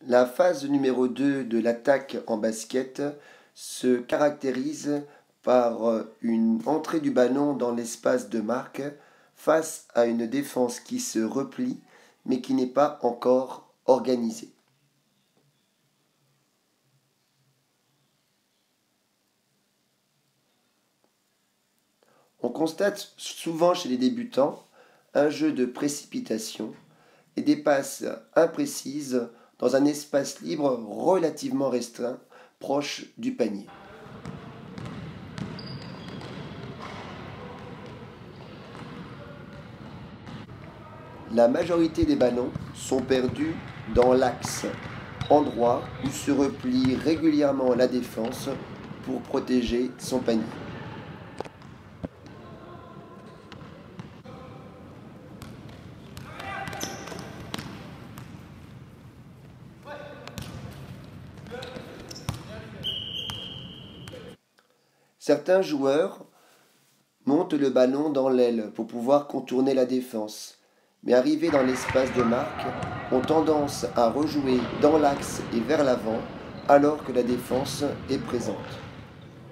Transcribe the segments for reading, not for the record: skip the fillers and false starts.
La phase numéro 2 de l'attaque en basket se caractérise par une entrée du ballon dans l'espace de marque face à une défense qui se replie mais qui n'est pas encore organisée. On constate souvent chez les débutants un jeu de précipitation et des passes imprécises dans un espace libre relativement restreint, proche du panier. La majorité des ballons sont perdus dans l'axe, endroit où se replie régulièrement la défense pour protéger son panier. Certains joueurs montent le ballon dans l'aile pour pouvoir contourner la défense, mais arrivés dans l'espace de marque, ont tendance à rejouer dans l'axe et vers l'avant alors que la défense est présente.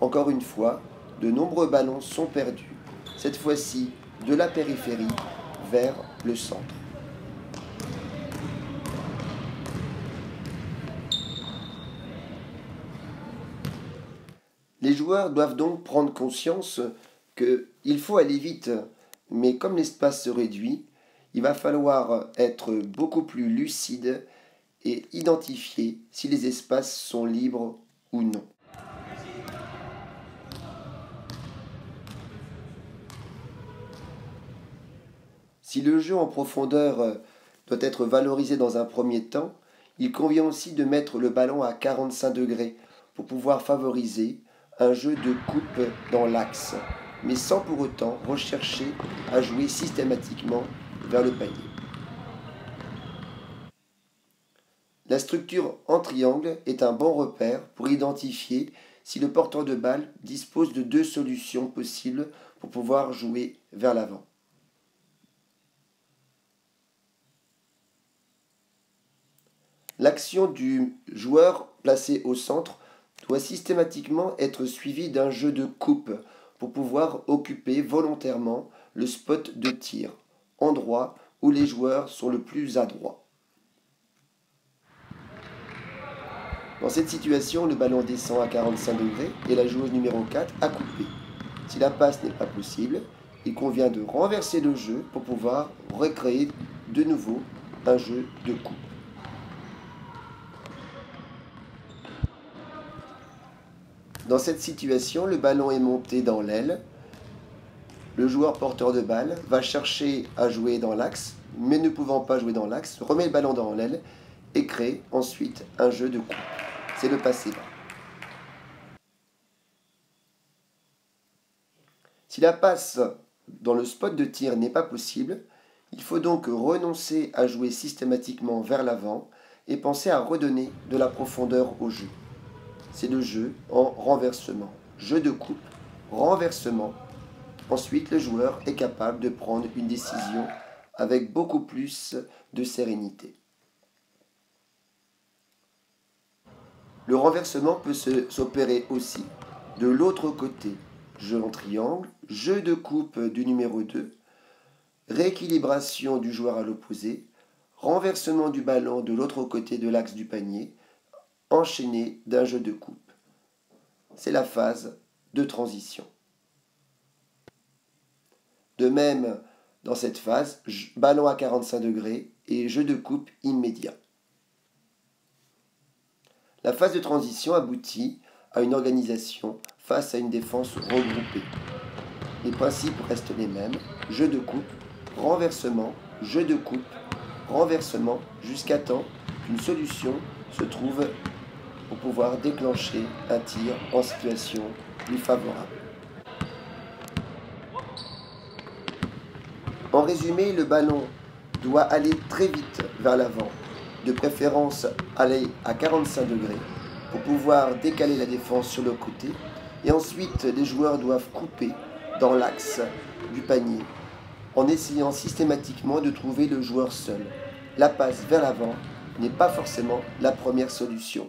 Encore une fois, de nombreux ballons sont perdus, cette fois-ci de la périphérie vers le centre. Les joueurs doivent donc prendre conscience qu'il faut aller vite, mais comme l'espace se réduit, il va falloir être beaucoup plus lucide et identifier si les espaces sont libres ou non. Si le jeu en profondeur doit être valorisé dans un premier temps, il convient aussi de mettre le ballon à 45 degrés pour pouvoir favoriser un jeu de coupe dans l'axe, mais sans pour autant rechercher à jouer systématiquement vers le panier. La structure en triangle est un bon repère pour identifier si le porteur de balle dispose de deux solutions possibles pour pouvoir jouer vers l'avant. L'action du joueur placé au centre doit systématiquement être suivie d'un jeu de coupe pour pouvoir occuper volontairement le spot de tir, endroit où les joueurs sont le plus adroits. Dans cette situation, le ballon descend à 45 degrés et la joueuse numéro 4 a coupé. Si la passe n'est pas possible, il convient de renverser le jeu pour pouvoir recréer de nouveau un jeu de coupe. Dans cette situation, le ballon est monté dans l'aile. Le joueur porteur de balle va chercher à jouer dans l'axe, mais ne pouvant pas jouer dans l'axe, remet le ballon dans l'aile et crée ensuite un jeu de coupe. C'est le passé bas. Si la passe dans le spot de tir n'est pas possible, il faut donc renoncer à jouer systématiquement vers l'avant et penser à redonner de la profondeur au jeu. C'est le jeu en renversement. Jeu de coupe, renversement. Ensuite, le joueur est capable de prendre une décision avec beaucoup plus de sérénité. Le renversement peut s'opérer aussi de l'autre côté. Jeu en triangle, jeu de coupe du numéro 2, rééquilibration du joueur à l'opposé, renversement du ballon de l'autre côté de l'axe du panier, enchaîné d'un jeu de coupe. C'est la phase de transition. De même, dans cette phase, ballon à 45 degrés et jeu de coupe immédiat. La phase de transition aboutit à une organisation face à une défense regroupée. Les principes restent les mêmes, jeu de coupe, renversement, jeu de coupe, renversement, jusqu'à temps qu'une solution se trouve pour pouvoir déclencher un tir en situation plus favorable. En résumé, le ballon doit aller très vite vers l'avant, de préférence aller à 45 degrés pour pouvoir décaler la défense sur le côté, et ensuite les joueurs doivent couper dans l'axe du panier en essayant systématiquement de trouver le joueur seul. La passe vers l'avant n'est pas forcément la première solution.